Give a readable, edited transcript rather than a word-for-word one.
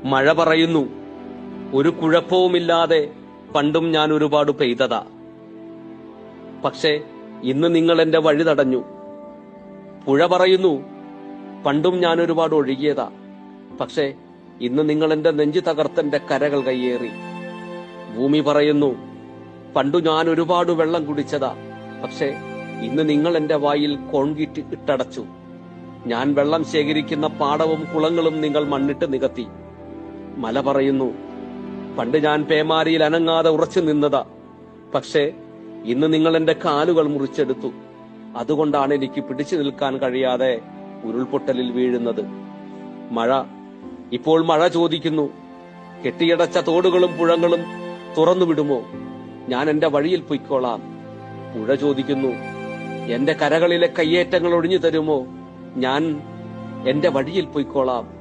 മഴ പറയുന്നു, ഒരു കുഴപ്പവുമില്ലാതെ പണ്ടും ഞാൻ ഒരുപാട് പെയ്തതാ. പക്ഷേ ഇന്ന് നിങ്ങൾ എന്റെ വഴി തടഞ്ഞു. പുഴ പറയുന്നു, പണ്ടും ഞാൻ ഒരുപാട് ഒഴുകിയതാ. പക്ഷേ ഇന്ന് നിങ്ങൾ എന്റെ നെഞ്ചു തകർത്തെന്റെ കരകൾ കയ്യേറി. ഭൂമി പറയുന്നു, പണ്ടു ഞാൻ ഒരുപാട് വെള്ളം കുടിച്ചതാ. പക്ഷേ ഇന്ന് നിങ്ങൾ എന്റെ വായിൽ കോൺക്രീറ്റ് ഇട്ടടച്ചു. ഞാൻ വെള്ളം ശേഖരിക്കുന്ന പാടവും കുളങ്ങളും നിങ്ങൾ മണ്ണിട്ട് നികത്തി. മല പറയുന്നു, പണ്ട് ഞാൻ പേമാരിയിൽ അനങ്ങാതെ ഉറച്ചു നിന്നതാ. പക്ഷേ ഇന്ന് നിങ്ങൾ എന്റെ കാലുകൾ മുറിച്ചെടുത്തു. അതുകൊണ്ടാണ് എനിക്ക് പിടിച്ചു നിൽക്കാൻ കഴിയാതെ ഉരുൾപൊട്ടലിൽ വീഴുന്നത്. ഇപ്പോൾ മഴ ചോദിക്കുന്നു, കെട്ടിയടച്ച തോടുകളും പുഴകളും തുറന്നു വിടുമോ? ഞാൻ എന്റെ വഴിയിൽ പൊയ്ക്കോളാം. പുഴ ചോദിക്കുന്നു, എന്റെ കരകളിലെ കയ്യേറ്റങ്ങൾ ഒഴിഞ്ഞു തരുമോ? ഞാൻ എന്റെ വഴിയിൽ പൊയ്ക്കോളാം.